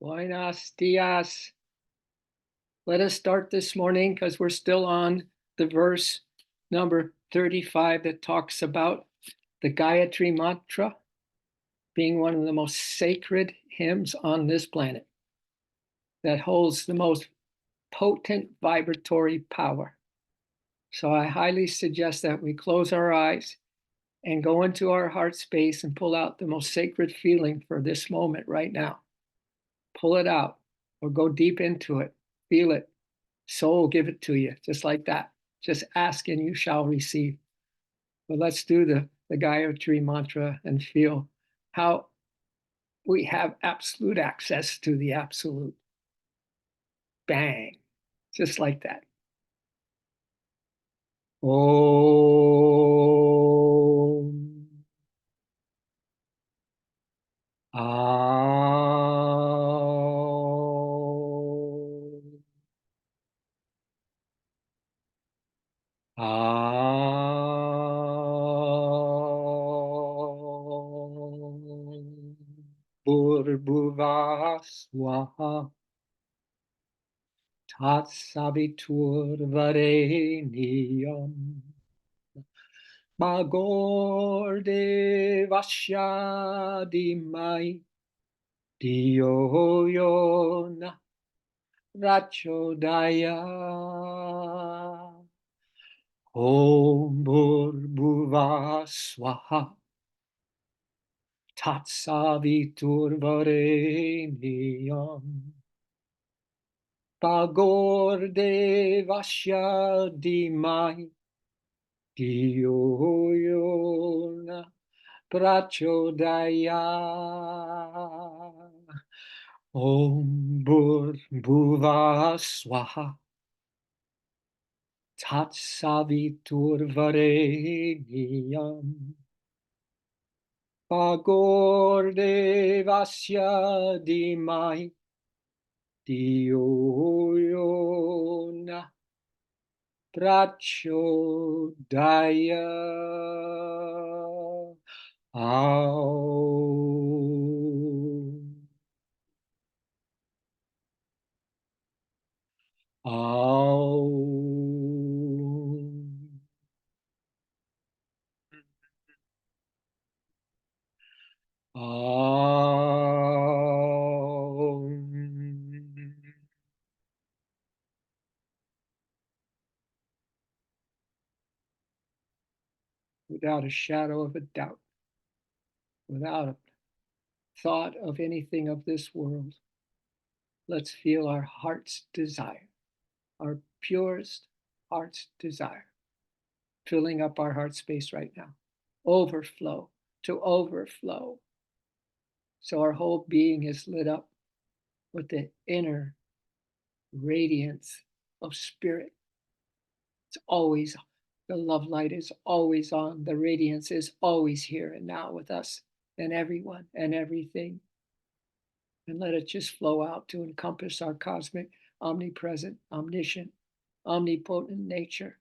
Buenos dias. Let us start this morning because we're still on the verse number 35 that talks about the Gayatri Mantra being one of the most sacred hymns on this planet that holds the most potent vibratory power. So I highly suggest that we close our eyes and go into our heart space and pull out the most sacred feeling for this moment right now. Pull it out or go deep into it. Feel it. Soul will give it to you, just like that. Just ask and you shall receive. But let's do the Gayatri Mantra and feel how we have absolute access to the absolute. Bang. Just like that. Om. Om. Om. Bhurbhuva Swaha Tat Savitur Vareniyam Magor Devasya Dimai Diyo Yona Rachodaya Om Bhurbhuva Swaha Tat Savitur Vareniyam Pagor Devasya Dimai Diyo Yona Prachodaya Om Bhurbhuva Swaha Tat Savitur Vareniyam Pagor Devasya Dimai Diyo Yona Prachodaya Aum. Aum. Aum. Without a shadow of a doubt, without a thought of anything of this world, let's feel our heart's desire, our purest heart's desire, filling up our heart space right now. Overflow to overflow. So our whole being is lit up with the inner radiance of spirit. It's always, the love light is always on. The radiance is always here and now with us and everyone and everything. And let it just flow out to encompass our cosmic, omnipresent, omniscient, omnipotent nature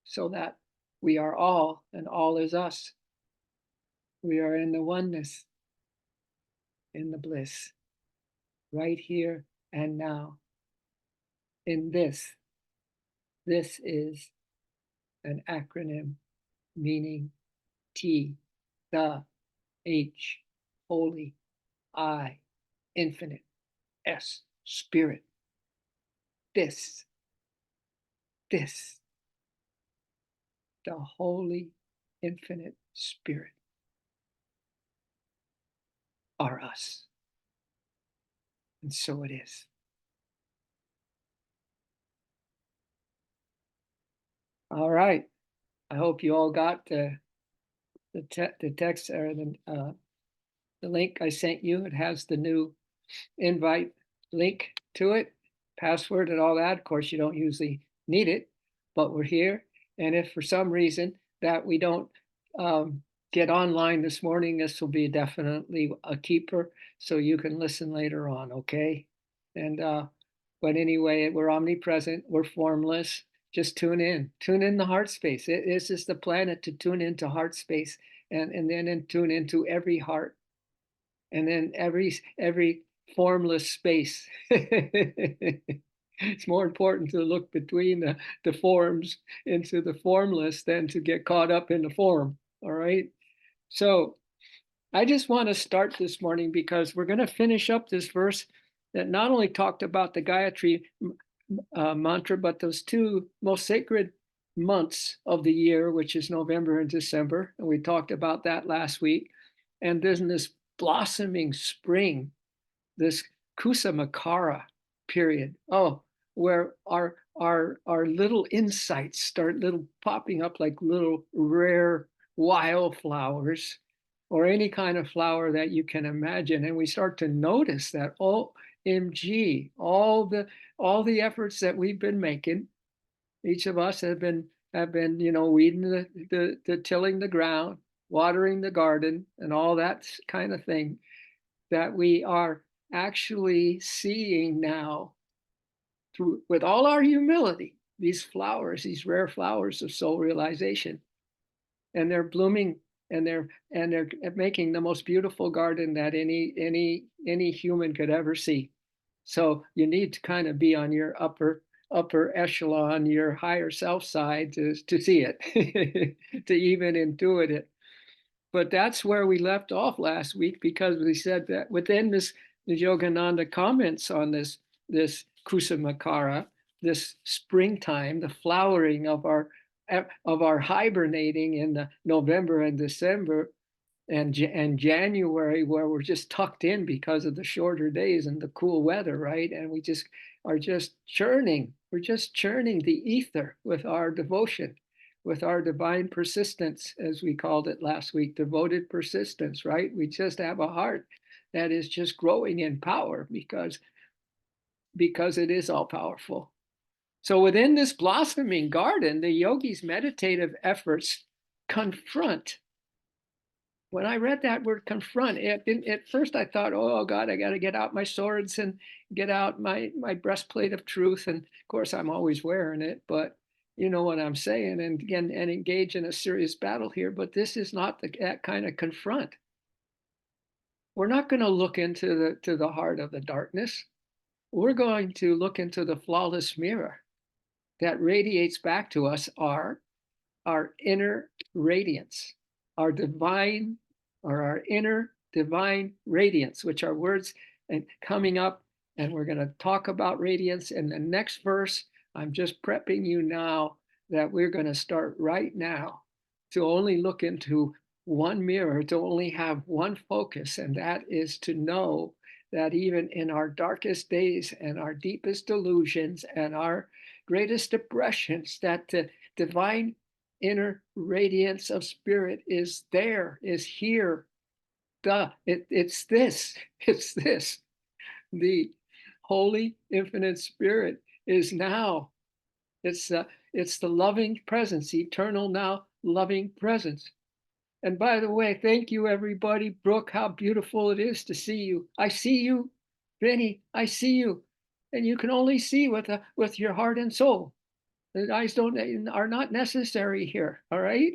so that we are all and all is us. We are in the oneness, in the bliss, right here and now. In this, this is an acronym meaning T, the, H, holy, I, infinite, S, spirit. This, the holy, infinite spirit are us. And so it is. All right. I hope you all got the text or the link I sent you. It has the new invite link to it, password and all that. Of course, you don't usually need it, but we're here. And if for some reason that we don't get online this morning, this will be definitely a keeper so you can listen later on, okay? And but anyway, we're omnipresent, we're formless. Just tune in the heart space. This is the planet to tune into heart space and then tune into every heart. And then every formless space. It's more important to look between the forms into the formless than to get caught up in the form. All right. So I just want to start this morning because we're going to finish up this verse that not only talked about the Gayatri mantra, but those two most sacred months of the year, which is November and December. And we talked about that last week. And there's this blossoming spring, this Kusamakara period. Oh, where our little insights start little popping up like little rare wildflowers or any kind of flower that you can imagine. And we start to notice that, OMG, all the efforts that we've been making, each of us have been, weeding the tilling the ground, watering the garden, and all that kind of thing, that we are actually seeing now through, with all our humility, these flowers, these rare flowers of soul realization, and they're blooming, and they're making the most beautiful garden that any human could ever see. So you need to kind of be on your upper echelon, your higher self side to see it, to even intuit it. But that's where we left off last week, because we said that within this, the Yogananda comments on this Kusumakara, this springtime, the flowering of our hibernating in the November and December and January, where we're just tucked in because of the shorter days and the cool weather, right? And we just are just churning. We're just churning the ether with our devotion, with our divine persistence, as we called it last week, devoted persistence, right? We just have a heart that is just growing in power because it is all powerful. So within this blossoming garden, the yogi's meditative efforts confront. When I read that word confront, at first I thought, oh God, I got to get out my swords and get out my breastplate of truth. And of course, I'm always wearing it, but you know what I'm saying, and again, and engage in a serious battle here. But this is not that kind of confront. We're not going to look into the heart of the darkness. We're going to look into the flawless mirror that radiates back to us our inner radiance, our divine, or our inner divine radiance, which are words and coming up. And we're going to talk about radiance in the next verse. I'm just prepping you now that we're going to start right now to only look into one mirror, to only have one focus, and that is to know that even in our darkest days and our deepest delusions and our greatest depressions, that the divine inner radiance of spirit is there, is here. It's this. The holy infinite spirit is now. It's the loving presence, eternal now loving presence. And by the way, thank you everybody. Brooke, how beautiful it is to see you. I see you. Vinny, I see you. And you can only see with your heart and soul. The eyes are not necessary here, all right?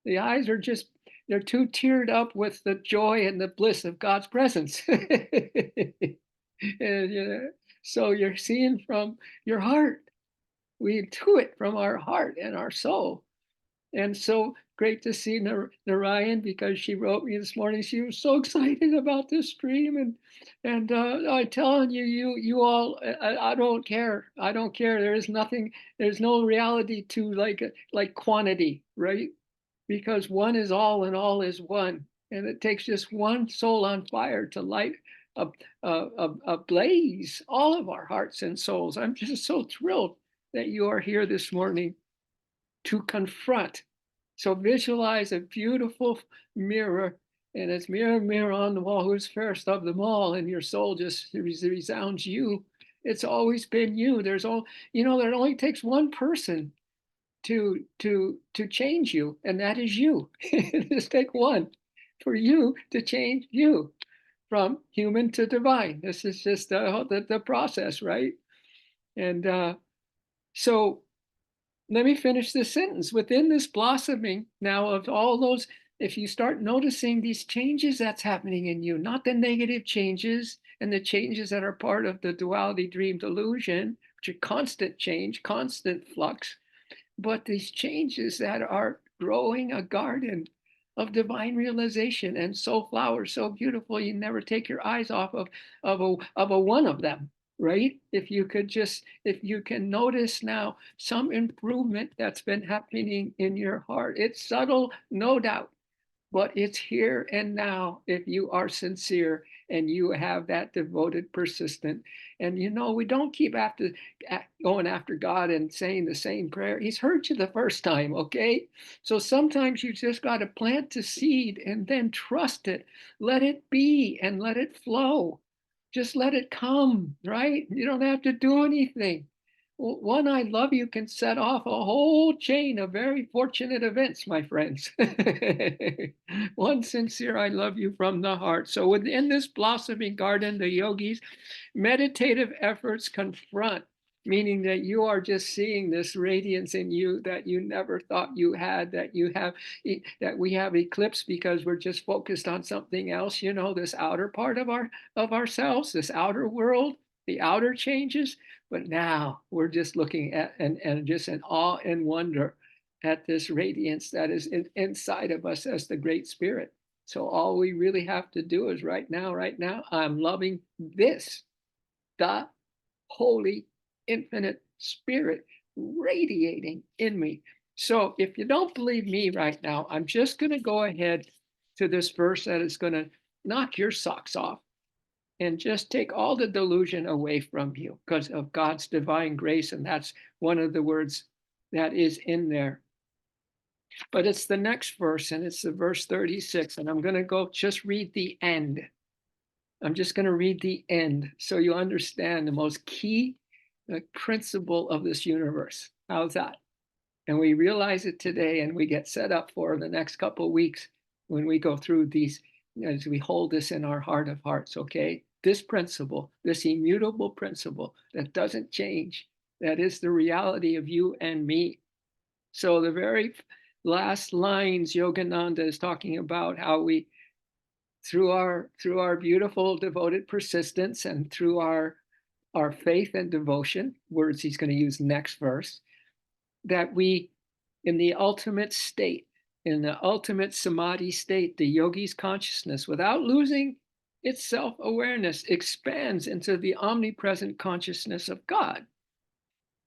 The eyes are just, they're too teared up with the joy and the bliss of God's presence. And, so you're seeing from your heart. We intuit from our heart and our soul. And so great to see Narayan, because she wrote me this morning. She was so excited about this stream, and I'm telling you, you all, I don't care. I don't care. There is nothing. There's no reality to like quantity, right? Because one is all and all is one, and it takes just one soul on fire to light a blaze all of our hearts and souls. I'm just so thrilled that you are here this morning to confront. So visualize a beautiful mirror, and it's mirror, mirror on the wall, who's fairest of them all, and your soul just resounds you. It's always been you. There only takes one person to change you, and that is you. Just take one for you to change you from human to divine. This is just the process, right? And so let me finish this sentence. Within this blossoming now of all those, if you start noticing these changes that's happening in you, not the negative changes, and the changes that are part of the duality dream delusion, which are constant change, constant flux, but these changes that are growing a garden of divine realization and so flowers so beautiful you never take your eyes off of a one of them, right? If you can notice now some improvement that's been happening in your heart, it's subtle, no doubt, but it's here and now if you are sincere and you have that devoted persistent. And we don't keep going after God and saying the same prayer. He's heard you the first time, okay? So sometimes you just got to plant the seed and then trust it, let it be and let it flow. Just let it come, right? You don't have to do anything. One I love you can set off a whole chain of very fortunate events, my friends. One sincere I love you from the heart. So within this blossoming garden, the yogis' meditative efforts confront, meaning that you are just seeing this radiance in you that you never thought you had, that we have eclipsed because we're just focused on something else, this outer part of ourselves, this outer world, the outer changes. But now we're just looking at and just in awe and wonder at this radiance that is inside of us as the Great Spirit. So all we really have to do is right now, I'm loving this, the Holy Infinite Spirit radiating in me. So if you don't believe me right now, I'm just going to go ahead to this verse that is going to knock your socks off and just take all the delusion away from you because of God's divine grace. And that's one of the words that is in there. But it's the next verse, and it's the verse 36. And I'm going to go just read the end. I'm just going to read the end so you understand the most key principle of this universe. How's that? And we realize it today, and we get set up for the next couple of weeks when we go through these, as we hold this in our heart of hearts, okay? This principle, this immutable principle that doesn't change, that is the reality of you and me. So the very last lines, Yogananda is talking about how we, through our beautiful devoted persistence and through our faith and devotion, words he's going to use next verse, that we, in the ultimate state, in the ultimate samadhi state, the yogi's consciousness, without losing its self-awareness, expands into the omnipresent consciousness of God.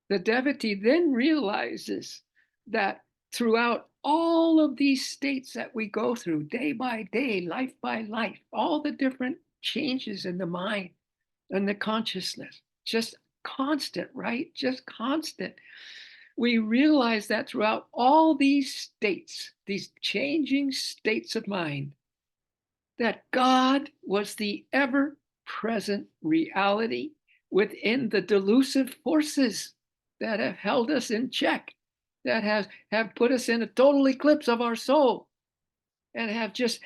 The devotee then realizes that throughout all of these states that we go through, day by day, life by life, all the different changes in the mind and the consciousness, just constant, right? Just constant. We realize that throughout all these states, these changing states of mind, that God was the ever-present reality within the delusive forces that have held us in check, that have put us in a total eclipse of our soul, and have just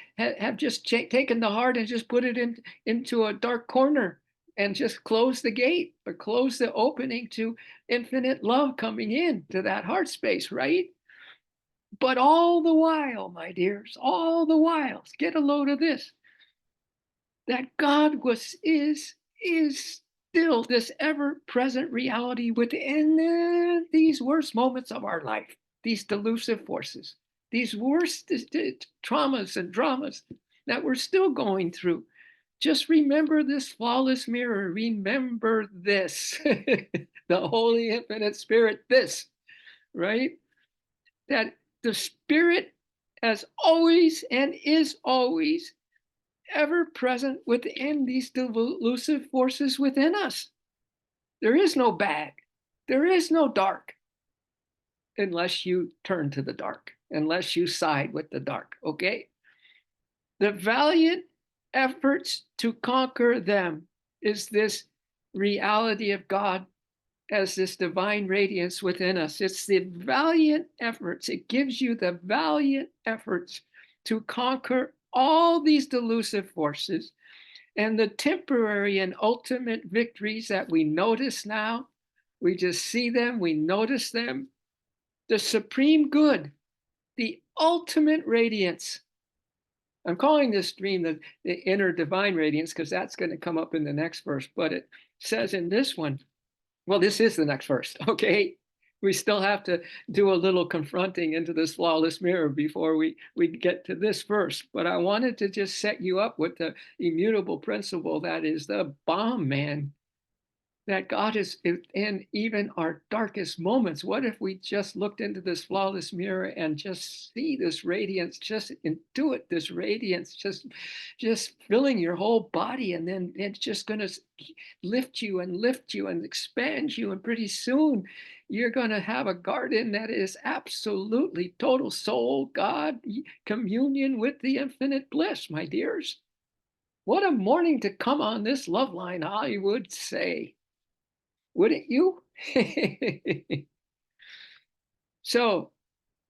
taken the heart and just put it into a dark corner and just close the gate or close the opening to infinite love coming in to that heart space, right? But all the while, my dears, all the while, get a load of this, that God is still this ever-present reality within these worst moments of our life, these delusive forces, these worst traumas and dramas that we're still going through. Just remember this flawless mirror. Remember this, the Holy Infinite Spirit, this, right? That the Spirit, as always and is always, ever present within these delusive forces within us. There is no bad. There is no dark unless you turn to the dark, unless you side with the dark, okay? The valiant efforts to conquer them is this reality of God as this divine radiance within us. It's the valiant efforts. It gives you the valiant efforts to conquer all these delusive forces, and the temporary and ultimate victories that we notice now. We just see them, we notice them. The supreme good, the ultimate radiance I'm calling this dream the inner divine radiance because that's going to come up in the next verse. But it says in this one, well, this is the next verse, okay? We still have to do a little confronting into this flawless mirror before we get to this verse. But I wanted to just set you up with the immutable principle that is the bomb, man, that God is in even our darkest moments. What if we just looked into this flawless mirror and just see this radiance, just intuit this radiance, just filling your whole body, and then it's just going to lift you and expand you, and pretty soon you're going to have a garden that is absolutely total soul, God, communion with the infinite bliss, my dears. What a morning to come on this love line, I would say. Wouldn't you? So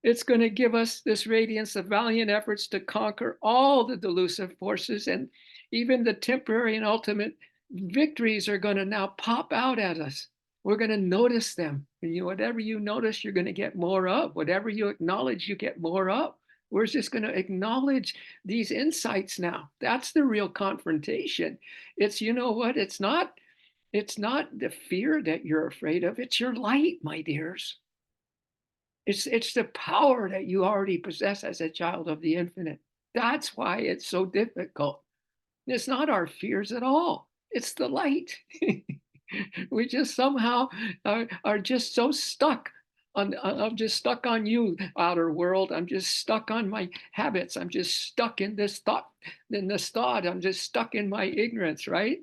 it's going to give us this radiance of valiant efforts to conquer all the delusive forces, and even the temporary and ultimate victories are going to now pop out at us. We're going to notice them. And whatever you notice, you're going to get more of. Whatever you acknowledge, you get more of. We're just going to acknowledge these insights now. That's the real confrontation. It's, you know what? It's not the fear that you're afraid of. It's your light, my dears. It's the power that you already possess as a child of the infinite. That's why it's so difficult. It's not our fears at all. It's the light. We just somehow are just so stuck on, I'm just stuck on you, outer world. I'm just stuck on my habits. I'm just stuck in this thought. I'm just stuck in my ignorance, right?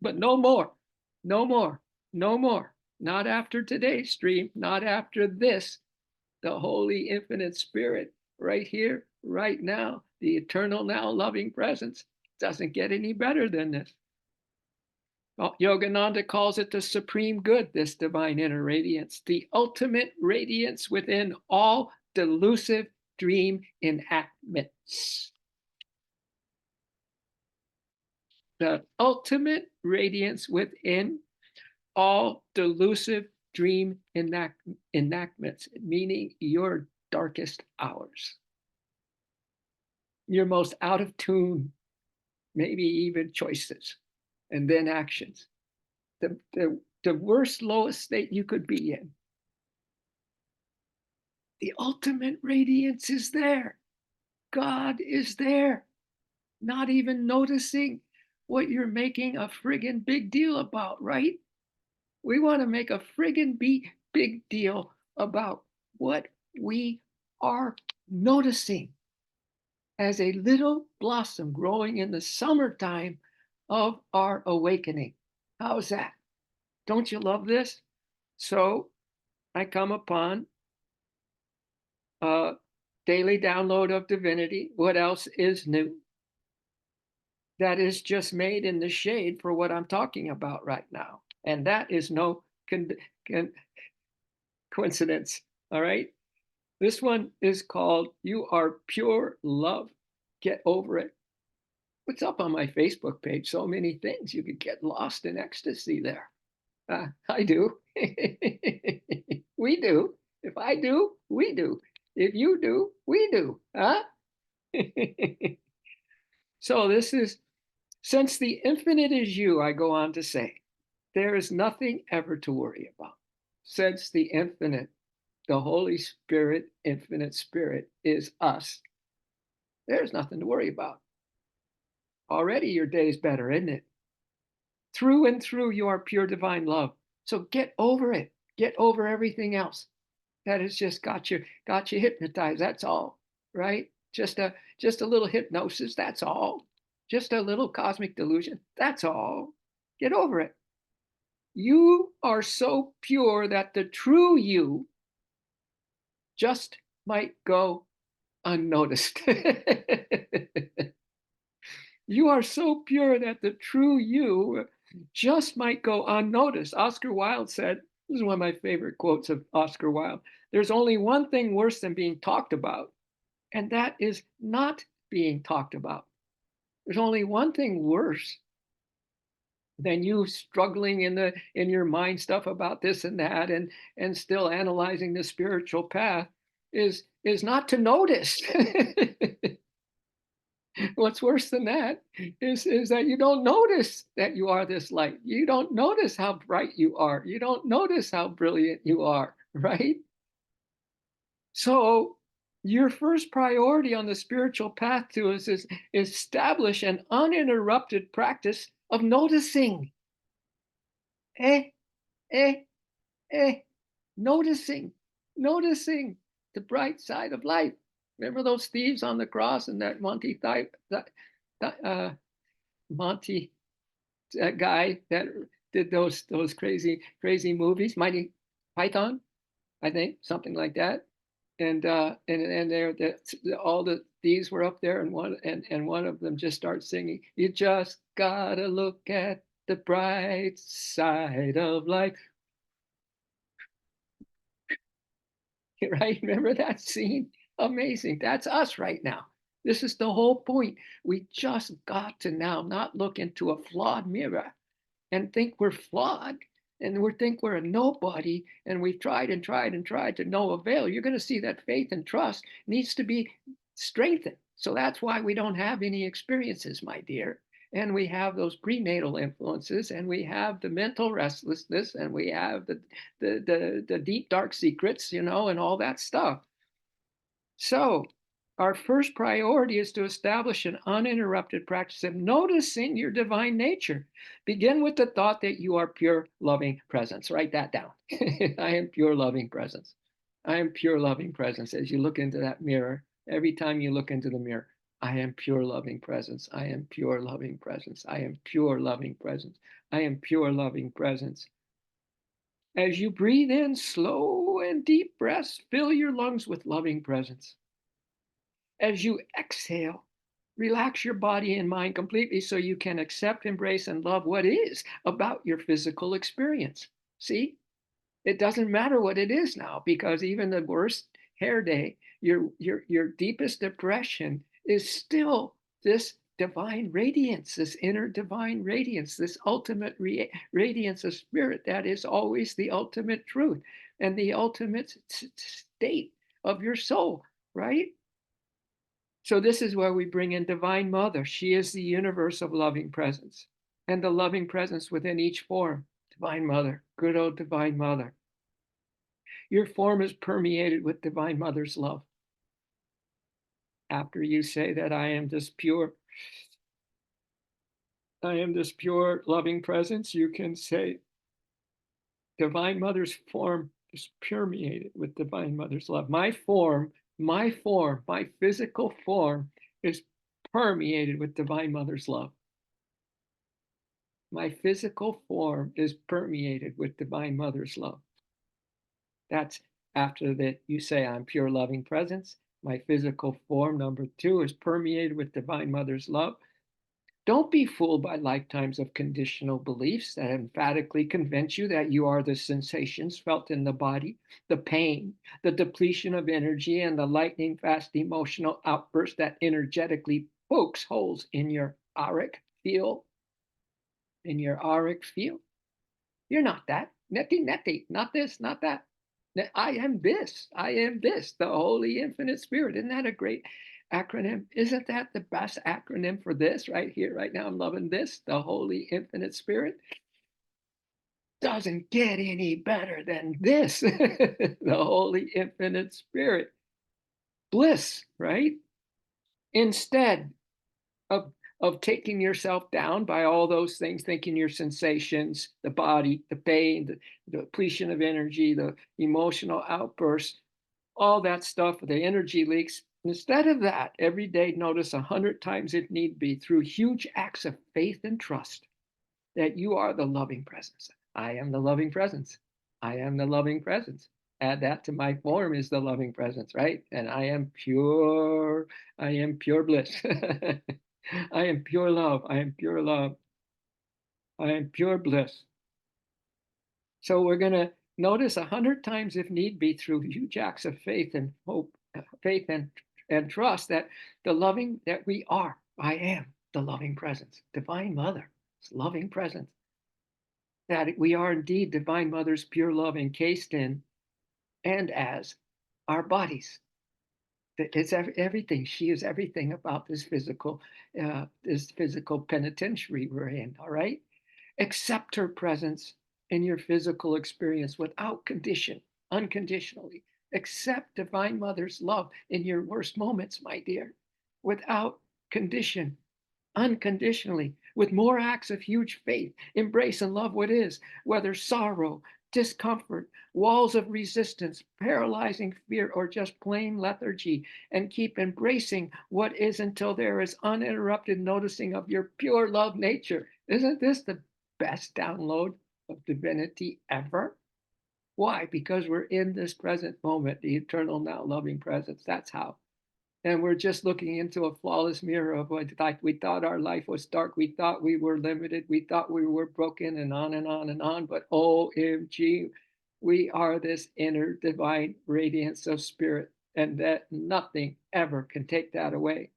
But no more, no more, no more. Not after today's stream, not after this. The Holy Infinite Spirit right here, right now, the eternal now loving presence. Doesn't get any better than this. Well, Yogananda calls it the supreme good, this divine inner radiance, the ultimate radiance within all delusive dream enactments. The ultimate radiance within all delusive dream enactments, meaning your darkest hours, your most out of tune, maybe even choices, and then actions. The worst, lowest state you could be in. The ultimate radiance is there. God is there, not even noticing what you're making a friggin' big deal about, right? We want to make a friggin' big deal about what we are noticing as a little blossom growing in the summertime of our awakening. How's that? Don't you love this? So I come upon a daily download of divinity. What else is new? That is just made in the shade for what I'm talking about right now. And that is no coincidence. All right. This one is called You Are Pure Love. Get over it. What's up on my Facebook page? So many things. You could get lost in ecstasy there. I do. We do. If I do, we do. If you do, we do. Huh? So this is, since the infinite is you, I go on to say, there is nothing ever to worry about. Since the infinite, the Holy Spirit, infinite spirit, is us, there's nothing to worry about. Already your day's better, isn't it? Through and through, you are pure divine love. So get over it. Get over everything else that has just got you hypnotized. That's all, right? Just a little hypnosis. That's all. Just a little cosmic delusion. That's all. Get over it. You are so pure that the true you just might go unnoticed. You are so pure that the true you just might go unnoticed. Oscar Wilde said, this is one of my favorite quotes of Oscar Wilde, there's only one thing worse than being talked about, and that is not being talked about. There's only one thing worse than you struggling in your mind stuff about this and that, and still analyzing the spiritual path is not to notice. What's worse than that is that you don't notice that you are this light. You don't notice how bright you are. You don't notice how brilliant you are, right? So your first priority on the spiritual path to us is establish an uninterrupted practice of noticing. Eh, eh, eh, noticing, noticing the bright side of life. Remember those thieves on the cross and that Monty, that guy that did those crazy movies, Mighty Python, I think, something like that. And there all the thieves were up there, and one of them just starts singing, "You just gotta look at the bright side of life." Right? Remember that scene? Amazing. That's us right now. This is the whole point. We just got to now not look into a flawed mirror and think we're flawed, and we think we're a nobody, and we've tried and tried and tried to no avail. You're going to see that faith and trust needs to be strengthened. So that's why we don't have any experiences, my dear. And we have those prenatal influences, and we have the mental restlessness, and we have the deep dark secrets, and all that stuff. So our first priority is to establish an uninterrupted practice of noticing your divine nature. Begin with the thought that you are pure, loving presence. Write that down. I am pure, loving presence. I am pure, loving presence. As you look into that mirror, every time you look into the mirror, I am pure, loving presence. I am pure, loving presence. I am pure, loving presence. I am pure, loving presence. As you breathe in slow and deep breaths, fill your lungs with loving presence. As you exhale, relax your body and mind completely so you can accept, embrace, and love what is about your physical experience. See, it doesn't matter what it is now, because even the worst hair day, your deepest depression is still this divine radiance, this inner divine radiance, this ultimate radiance of spirit that is always the ultimate truth and the ultimate state of your soul, right? So this is where we bring in Divine Mother. She is the universe of loving presence and the loving presence within each form. Divine Mother, good old Divine Mother. Your form is permeated with Divine Mother's love. After you say that I am this pure loving presence, you can say Divine Mother's form is permeated with Divine Mother's love. My physical form is permeated with Divine Mother's love. My physical form is permeated with Divine Mother's love. That's after that you say I'm pure loving presence. My physical form, number 2, is permeated with Divine Mother's love. Don't be fooled by lifetimes of conditional beliefs that emphatically convince you that you are the sensations felt in the body, the pain, the depletion of energy, and the lightning fast emotional outburst that energetically pokes holes in your auric field. In your auric field. You're not that. Neti, not this, not that. I am this. I am this, the Holy Infinite Spirit. Isn't that a great acronym? Isn't that the best acronym for this right here, right now? I'm loving this, the Holy Infinite Spirit. Doesn't get any better than this, the Holy Infinite Spirit. Bliss, right? Instead of taking yourself down by all those things, thinking your sensations, the body, the pain, the depletion of energy, the emotional outbursts, all that stuff, the energy leaks. Instead of that, every day notice 100 times if need be, through huge acts of faith and trust, that you are the loving presence. I am the loving presence. I am the loving presence. Add that to my form is the loving presence, right? And I am pure bliss. I am pure love. I am pure love. I am pure bliss. So we're going to notice 100 times if need be through huge acts of faith and hope, faith and trust that the loving that we are, I am the loving presence, Divine Mother, loving presence, that we are indeed Divine Mother's pure love encased in and as our bodies. It's everything. She is everything about this physical penitentiary we're in. All right. Accept her presence in your physical experience without condition, unconditionally. Accept Divine Mother's love in your worst moments, my dear, without condition, unconditionally, with more acts of huge faith. Embrace and love what is, whether sorrow, discomfort, walls of resistance, paralyzing fear, or just plain lethargy, and keep embracing what is until there is uninterrupted noticing of your pure love nature. Isn't this the best download of divinity ever? Why? Because we're in this present moment, the eternal now loving presence. That's how. And we're just looking into a flawless mirror of what we thought our life was dark. We thought we were limited. We thought we were broken, and on and on and on. But OMG, we are this inner divine radiance of spirit, and that nothing ever can take that away.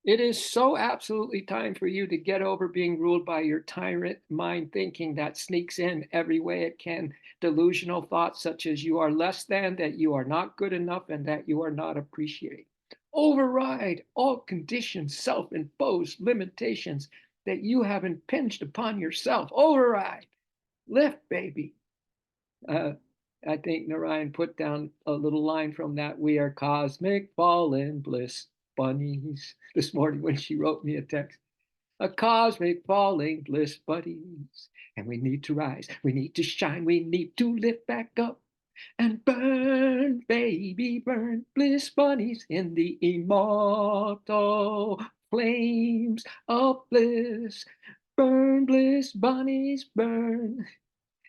It is so absolutely time for you to get over being ruled by your tyrant mind thinking that sneaks in every way it can. Delusional thoughts such as you are less than, that you are not good enough, and that you are not appreciated. Override all conditioned, self imposed limitations that you have impinged upon yourself. Override. Lift, baby. Uh, I think Narayan put down a little line from that. We are cosmic fallen bliss bunnies this morning when she wrote me a text. A cosmic falling bliss buddies. And we need to rise. We need to shine. We need to lift back up and burn, baby, burn. Bliss bunnies in the immortal flames of bliss. Burn, bliss bunnies, burn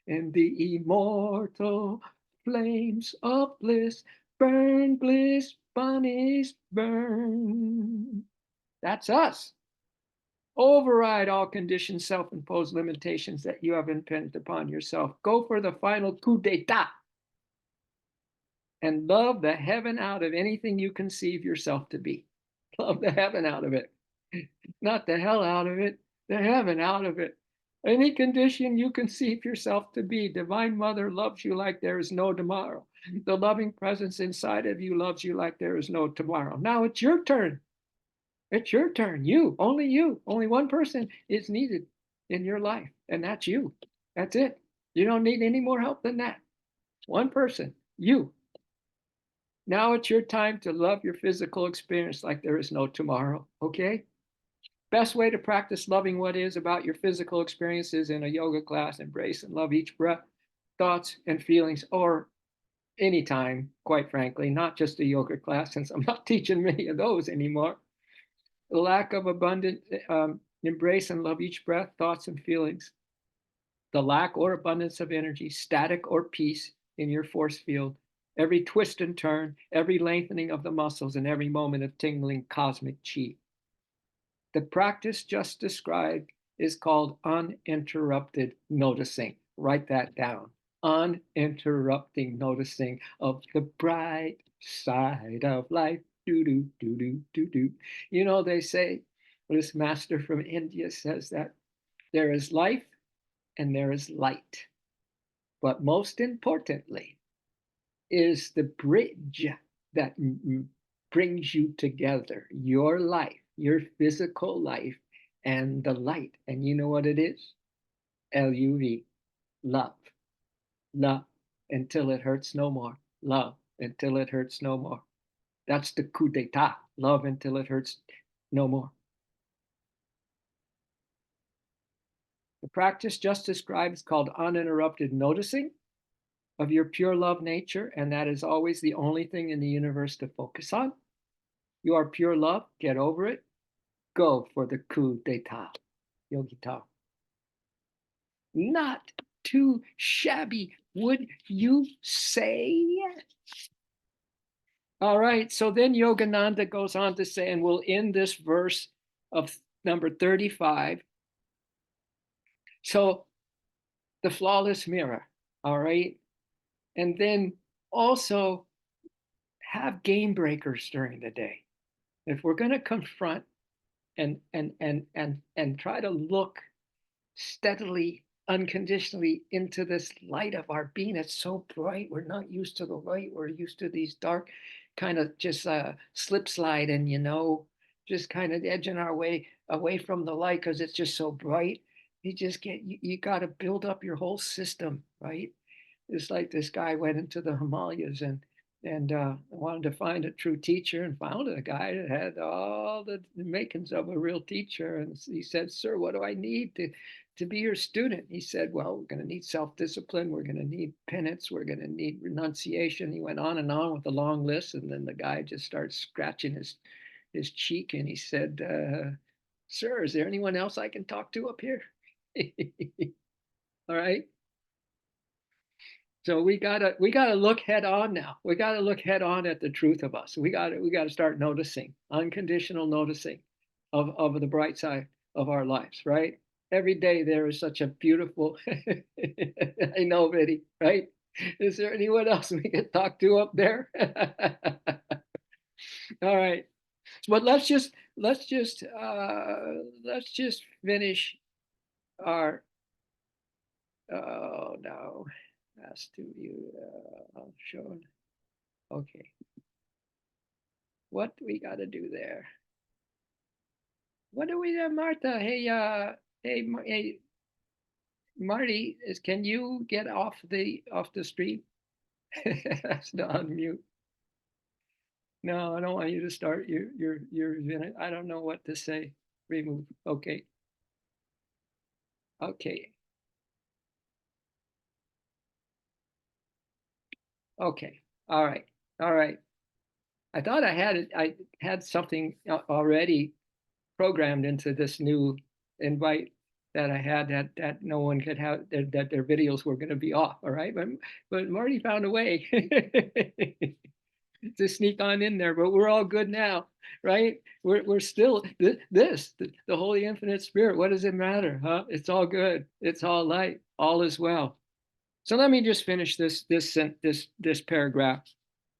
and the immortal flames of bliss burn, bliss bunnies burn. That's us. Override all conditioned self-imposed limitations that you have impinged upon yourself. Go for the final coup d'etat and love the heaven out of anything you conceive yourself to be. Love the heaven out of it, not the hell out of it, the heaven out of it. Any condition you conceive yourself to be, Divine Mother loves you like there is no tomorrow. The loving presence inside of you loves you like there is no tomorrow. Now it's your turn. It's your turn. You, only you. Only one person is needed in your life, and that's you. That's it. You don't need any more help than that. One person, you. Now it's your time to love your physical experience like there is no tomorrow, okay? Best way to practice loving what is about your physical experiences in a yoga class. Embrace and love each breath, thoughts, and feelings, or anytime, quite frankly, not just a yoga class, since I'm not teaching many of those anymore. The lack of abundant, embrace and love each breath, thoughts, and feelings. The lack or abundance of energy, static or peace in your force field. Every twist and turn, every lengthening of the muscles, and every moment of tingling cosmic chi. The practice just described is called uninterrupted noticing. Write that down. Uninterrupting noticing of the bright side of life. Do, do, do, do, do, do. You know, they say, this master from India says that there is life and there is light. But most importantly, is the bridge that brings you together, your life, your physical life, and the light. And you know what it is? LUV, love. Love until it hurts no more. Love until it hurts no more. That's the coup d'etat. Love until it hurts no more. The practice just described is called uninterrupted noticing of your pure love nature, and that is always the only thing in the universe to focus on. You are pure love. Get over it. Go for the coup d'etat. Yogi Ta. Not too shabby, would you say? All right, so then Yogananda goes on to say, and we'll end this verse of number 35. So the flawless mirror, all right? And then also have game breakers during the day. If we're going to confront and try to look steadily, unconditionally into this light of our being, it's so bright. We're not used to the light. We're used to these dark kind of just slip sliding, just kind of edging our way away from the light because it's just so bright. You got to build up your whole system, right? It's like this guy went into the Himalayas and wanted to find a true teacher and found a guy that had all the makings of a real teacher. And he said, "Sir, what do I need to be your student?" He said, "Well, we're going to need self-discipline. We're going to need penance. We're going to need renunciation." He went on and on with a long list. And then the guy just started scratching his cheek. And he said, "Sir, is there anyone else I can talk to up here?" All right. So we gotta look head on now. We gotta look head on at the truth of us. We gotta start noticing, unconditional noticing of the bright side of our lives, right? Every day there is such a beautiful I know, Betty, right? Is there anyone else we can talk to up there? All right. But let's just finish our oh no. That's to you shown. Okay. What do we got to do there? What do we do, Martha? Hey, Marty, can you get off the street? That's not on mute. No, I don't want you to start your minute. I don't know what to say. Remove. Okay. Okay. Okay. All right. All right. I thought I had something already programmed into this new invite that I had that no one could have that their videos were going to be off. All right, but Marty found a way to sneak on in there. But we're all good now, right? We're still the Holy Infinite Spirit. What does it matter, huh? It's all good. It's all light. All is well. So let me just finish this paragraph.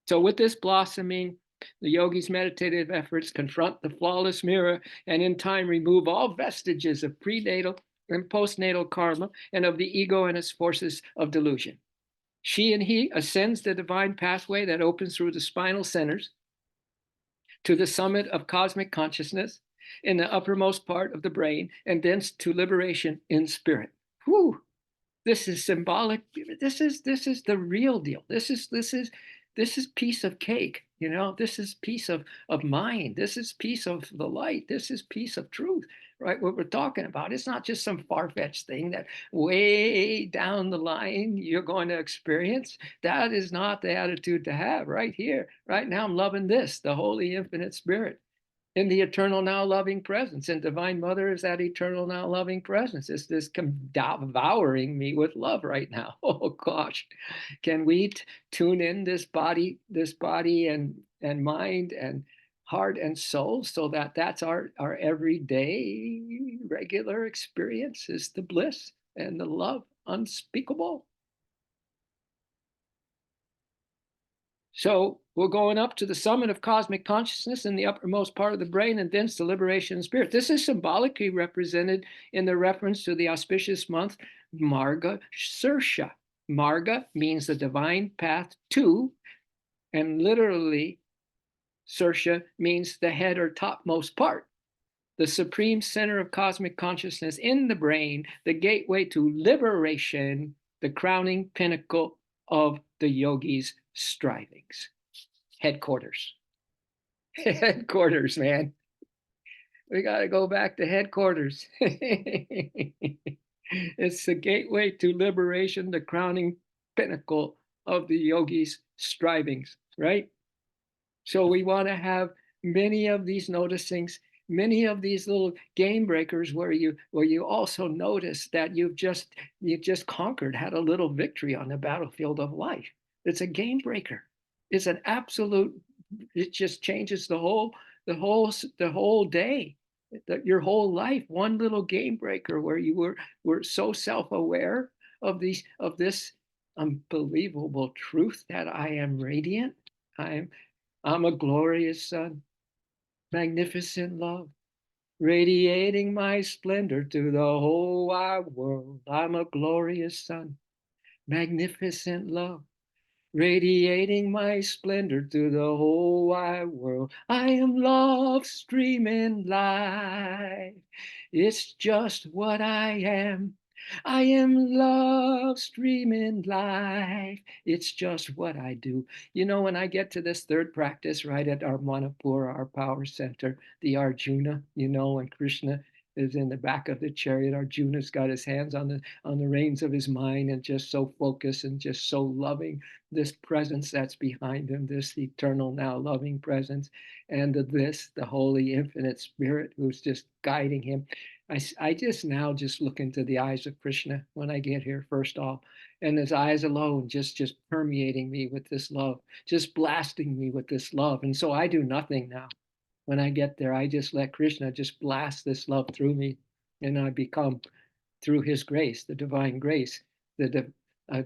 So with this blossoming, the yogi's meditative efforts confront the flawless mirror and in time remove all vestiges of prenatal and postnatal karma and of the ego and its forces of delusion. She and he ascends the divine pathway that opens through the spinal centers to the summit of cosmic consciousness in the uppermost part of the brain and thence to liberation in spirit. Whew. This is symbolic. This is the real deal. This is piece of cake. This is piece of mind. This is piece of the light. This is piece of truth, right? What we're talking about. It's not just some far-fetched thing that way down the line you're going to experience. That is not the attitude to have right here, right now. I'm loving this, the Holy Infinite Spirit in the eternal now loving presence. And Divine Mother is that eternal now loving presence. It's this devouring me with love right now. Oh gosh. Can we tune in this body and mind and heart and soul so that that's our everyday regular experience is the bliss and the love unspeakable. So we're going up to the summit of cosmic consciousness in the uppermost part of the brain and thence to liberation in spirit. This is symbolically represented in the reference to the auspicious month Marga Sirsha. Marga means the divine path to, and literally Sirsha means the head or topmost part, the supreme center of cosmic consciousness in the brain, the gateway to liberation, the crowning pinnacle of the yogi's strivings. Headquarters. Headquarters, man. We got to go back to headquarters. It's the gateway to liberation, the crowning pinnacle of the yogi's strivings, right? So we want to have many of these noticings, many of these little game breakers where you also notice that you've just conquered, had a little victory on the battlefield of life. It's a game breaker. It's an absolute. It just changes the whole day, your whole life. One little game breaker where you were so self-aware of this unbelievable truth that I am radiant. I'm a glorious sun, magnificent love, radiating my splendor to the whole wide world. I'm a glorious sun, magnificent love, radiating my splendor through the whole wide world. I am love streaming light. It's just what I am. I am love streaming life. It's just what I do. You know, when I get to this third practice right at our Manipur, our power center, the Arjuna, you know, when Krishna is in the back of the chariot, Arjuna's got his hands on the reins of his mind and just so focused and just so loving this presence that's behind him, this eternal now loving presence, and this, the holy infinite spirit who's just guiding him. I just now just look into the eyes of Krishna when I get here, first off, and his eyes alone just permeating me with this love, just blasting me with this love. And so I do nothing now. When I get there, I just let Krishna just blast this love through me, and I become, through his grace, the divine grace, the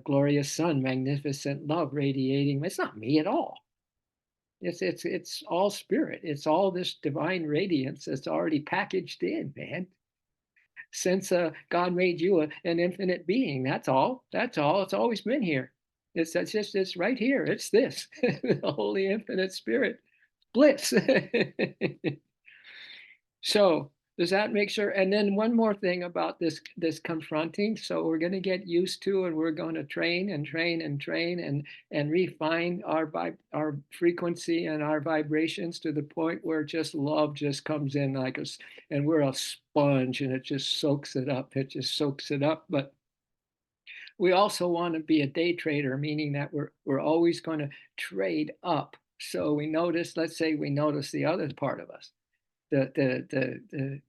glorious sun, magnificent love radiating. It's not me at all. It's all spirit. It's all this divine radiance that's already packaged in, man. Since God made you an infinite being, that's all. That's all. It's always been here. It's right here. It's this, the holy infinite spirit, bliss. So does that make sure? And then one more thing about this confronting. So we're going to get used to, and we're going to train and train and train and refine our frequency and our vibrations to the point where just love just comes in like us, and we're a sponge, and it just soaks it up. It just soaks it up. But we also want to be a day trader, meaning that we're always going to trade up. So we notice, let's say we notice the other part of us, the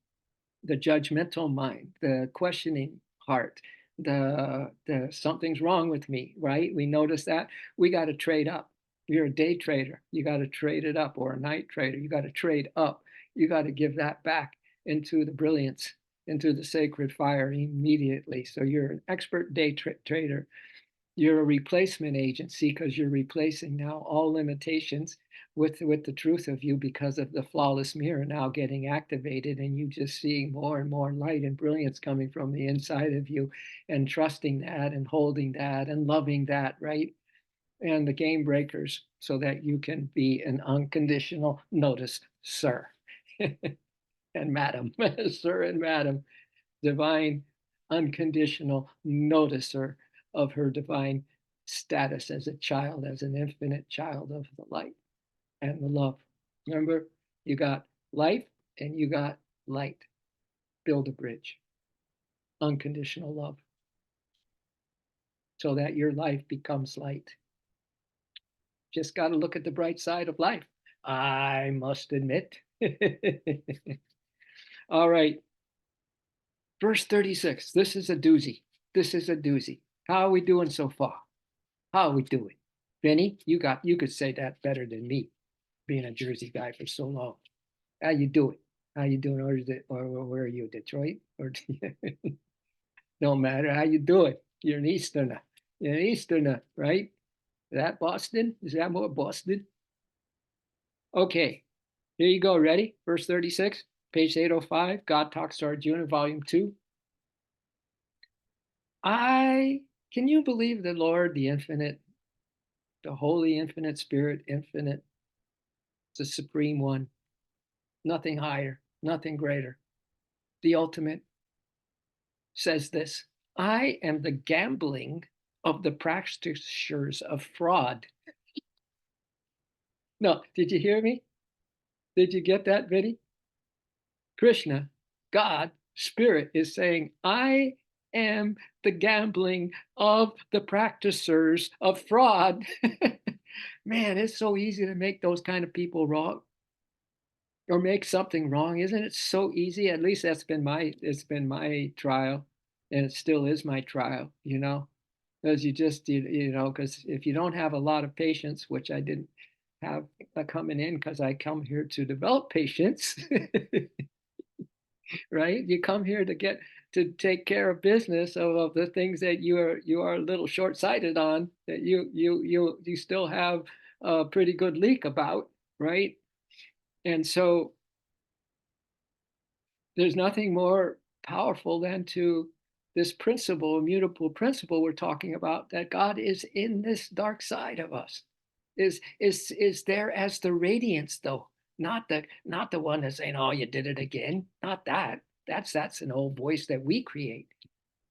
judgmental mind, the questioning heart, the something's wrong with me, right? We notice that we got to trade up. You're a day trader, you got to trade it up, or a night trader, you got to trade up. You got to give that back into the brilliance, into the sacred fire immediately. So you're an expert day trader. You're a replacement agency because you're replacing now all limitations with the truth of you, because of the flawless mirror now getting activated, and you just seeing more and more light and brilliance coming from the inside of you, and trusting that and holding that and loving that, right? And the game breakers, so that you can be an unconditional notice, sir and madam, sir and madam, divine, unconditional noticer of her divine status as a child, as an infinite child of the light and the love. Remember, you got life and you got light. Build a bridge. Unconditional love, so that your life becomes light. Just got to look at the bright side of life, I must admit. All right. Verse 36. This is a doozy. This is a doozy. How are we doing so far? How are we doing? Vinny, you could say that better than me, being a Jersey guy for so long. How you doing? How you doing? Or where are you, Detroit? Or no matter how you doing. You're an Easterner. You're an Easterner, right? Is that Boston? Is that more Boston? Okay, here you go. Ready? Verse 36, page 805. God talks to Arjuna, volume 2. Can you believe the Lord, the infinite, the holy infinite spirit, infinite, the supreme one, nothing higher, nothing greater, the ultimate, says this: I am the gambling of the practitioners of fraud. No, did you hear me? Did you get that, Vinny? Krishna, God, Spirit, is saying, I am the gambling of the practicers of fraud. Man, it's so easy to make those kind of people wrong, or make something wrong, isn't it? So easy. At least it's been my trial, and it still is my trial, you know, because you know, because if you don't have a lot of patience, which I didn't have coming in, because I come here to develop patience, right? You come here to take care of business of the things that you are a little short-sighted on, that you still have a pretty good leak about, right? And so there's nothing more powerful than to this principle, immutable principle we're talking about, that God is in this dark side of us, is there as the radiance, though, not the one that's saying, "Oh, you did it again." Not that. That's an old voice that we create.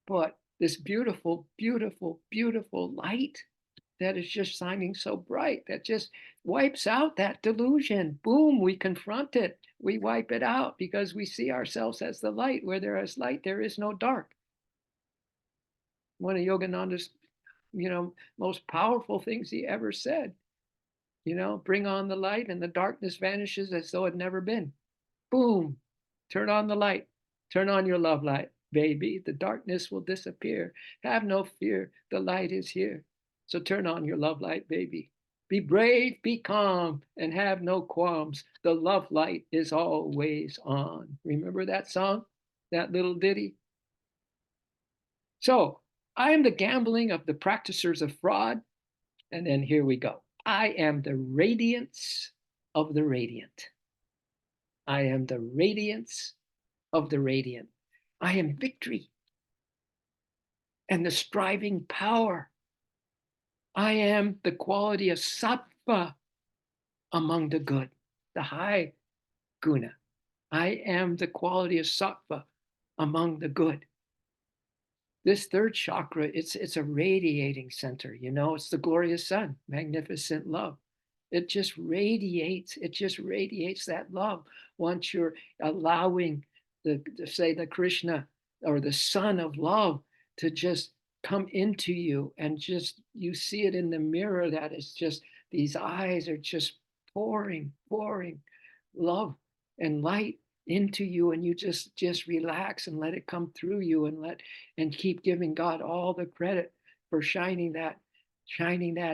But this beautiful, beautiful, beautiful light that is just shining so bright, that just wipes out that delusion. Boom, we confront it. We wipe it out because we see ourselves as the light. Where there is light, there is no dark. One of Yogananda's, most powerful things he ever said, bring on the light and the darkness vanishes as though it never been. Boom, turn on the light. Turn on your love light, baby. The darkness will disappear. Have no fear. The light is here. So turn on your love light, baby. Be brave, be calm, and have no qualms. The love light is always on. Remember that song? That little ditty? So I am the gambling of the practicers of fraud. And then here we go. I am the radiance of the radiant. I am the radiance of the radiant. I am victory and the striving power. I am the quality of sattva among the good, the high guna. I am the quality of sattva among the good. This third chakra, it's a radiating center, it's the glorious sun, magnificent love. It just radiates that love once you're allowing the Krishna or the sun of love to just come into you, and just you see it in the mirror, that it's just these eyes are just pouring love and light into you, and you just relax and let it come through you, and keep giving God all the credit for shining that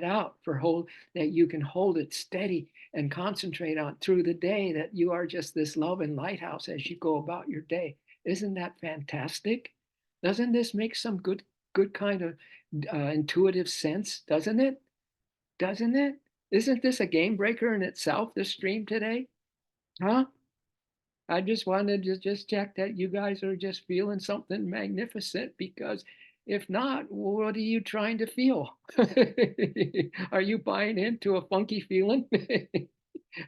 out, for that you can hold it steady and concentrate on through the day, that you are just this love and lighthouse as you go about your day. Isn't that fantastic? Doesn't this make some good kind of intuitive sense? Doesn't it? Isn't this a game breaker in itself, this stream today? Huh? I just wanted to just check that you guys are just feeling something magnificent, because if not, what are you trying to feel? Are you buying into a funky feeling?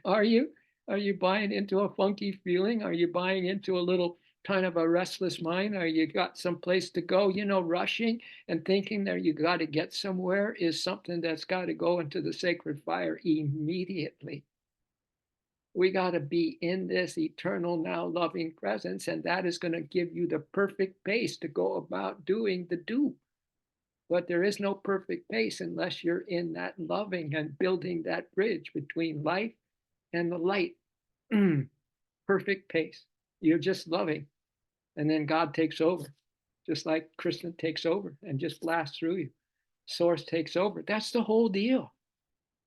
Are you? Are you buying into a funky feeling? Are you buying into a little kind of a restless mind? Are you got some place to go? Rushing and thinking that you got to get somewhere is something that's got to go into the sacred fire immediately. We got to be in this eternal now loving presence, and that is going to give you the perfect pace to go about doing the do. But there is no perfect pace unless you're in that loving and building that bridge between life and the light. Perfect pace. You're just loving, and then God takes over, just like Krishna takes over and just blasts through you. Source takes over. That's the whole deal.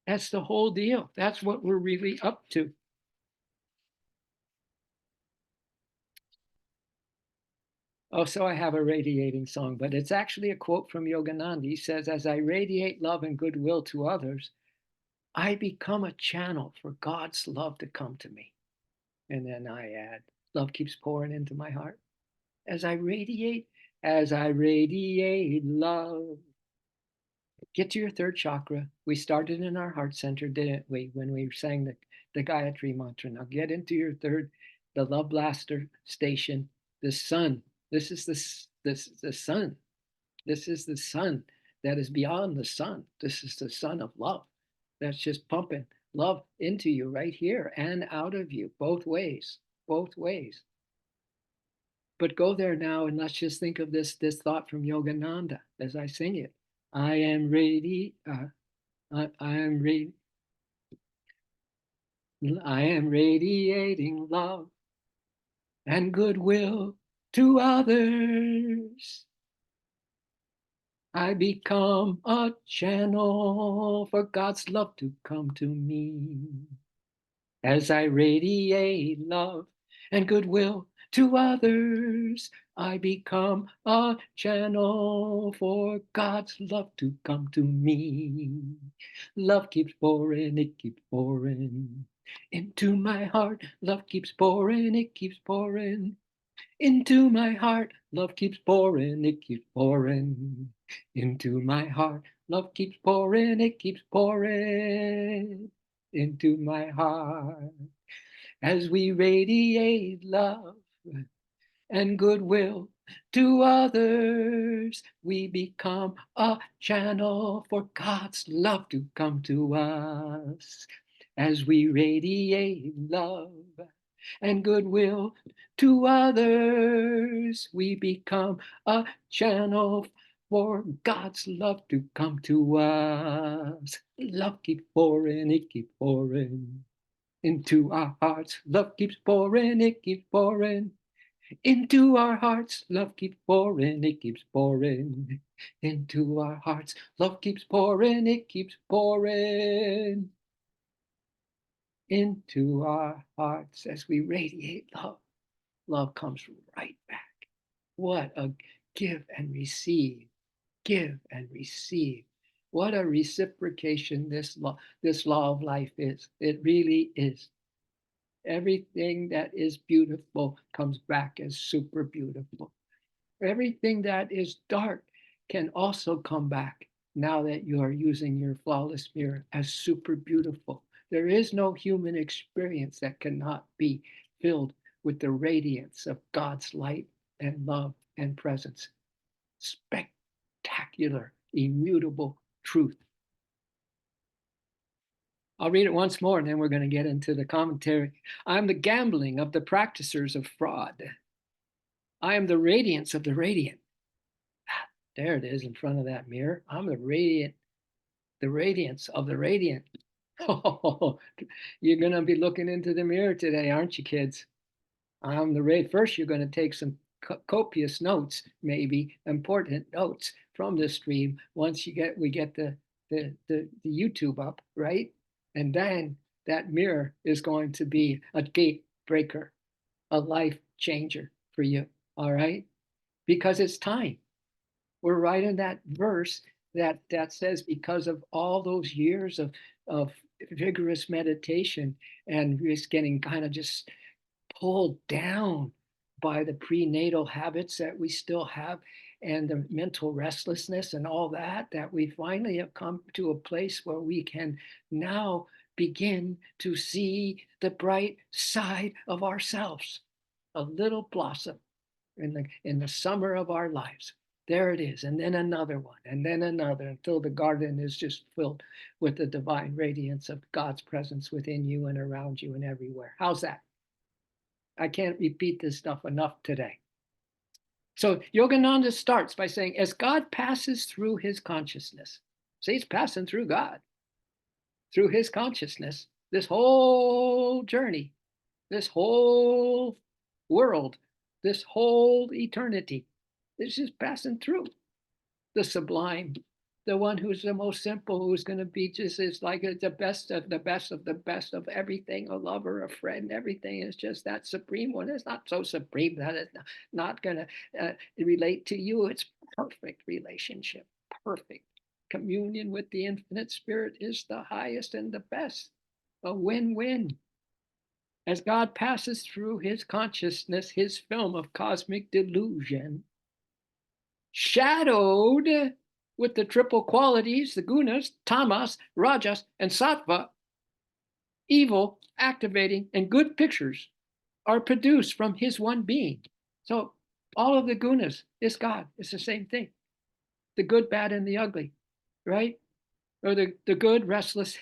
That's the whole deal. That's what we're really up to. Oh, so I have a radiating song, but it's actually a quote from Yogananda. He says, "As I radiate love and goodwill to others, I become a channel for God's love to come to me." And then I add, love keeps pouring into my heart. As I radiate love. Get to your third chakra. We started in our heart center, didn't we, when we sang the Gayatri mantra? Now get into your third, the love blaster station, the sun. This is the sun. This is the sun that is beyond the sun. This is the sun of love that's just pumping love into you right here and out of you, both ways, both ways. But go there now, and let's just think of this thought from Yogananda as I sing it. I am ready. I am ready. I am radiating love and goodwill to others. I become a channel for God's love to come to me. As I radiate love and goodwill to others, I become a channel for God's love to come to me. Love keeps pouring, it keeps pouring into my heart. Love keeps pouring, it keeps pouring Into my heart, love keeps pouring, it keeps pouring. Into my heart, love keeps pouring, it keeps pouring. Into my heart, as we radiate love and goodwill to others, we become a channel for God's love to come to us. As we radiate love and goodwill to others, we become a channel for God's love to come to us. Love keeps pouring, it keeps pouring into our hearts. Love keeps pouring, it keeps pouring into our hearts. Love keeps pouring, it keeps pouring into our hearts. Love keeps pouring, it keeps pouring into our hearts as we radiate love. Love comes right back. What a give and receive, give and receive. What a reciprocation this law of life is. It really is. Everything that is beautiful comes back as super beautiful. Everything that is dark can also come back now that you are using your flawless mirror as super beautiful. There is no human experience that cannot be filled with the radiance of God's light and love and presence. Spectacular, immutable truth. I'll read it once more and then we're going to get into the commentary. I'm the gambling of the practicers of fraud. I am the radiance of the radiant. There it is in front of that mirror. I'm the radiance of the radiant. Oh, you're going to be looking into the mirror today, aren't you, kids? I'm the radiant. First, you're going to take some copious notes, maybe important notes from the stream. Once we get the YouTube up, right? And then that mirror is going to be a gate breaker, a life changer for you. All right? Because it's time. We're right in that verse that says, because of all those years of vigorous meditation and just getting kind of just pulled down by the prenatal habits that we still have and the mental restlessness and all that we finally have come to a place where we can now begin to see the bright side of ourselves, a little blossom in the summer of our lives. There it is, and then another one, and then another, until the garden is just filled with the divine radiance of God's presence within you and around you and everywhere. How's that? I can't repeat this stuff enough today. So Yogananda starts by saying, as God passes through his consciousness, see, it's passing through God, through his consciousness, this whole journey, this whole world, this whole eternity, this is passing through the sublime, the one who's the most simple, who's going to be just is like the best of the best of the best of everything, a lover, a friend, everything is just that supreme one. It's not so supreme that it's not going to relate to you. It's perfect relationship, perfect communion with the infinite spirit is the highest and the best, a win-win. As God passes through his consciousness, his film of cosmic delusion, shadowed with the triple qualities, the gunas, tamas, rajas, and sattva, evil, activating, and good pictures are produced from his one being. So all of the gunas is God. It's the same thing. The good, bad, and the ugly, right? Or the good, restless.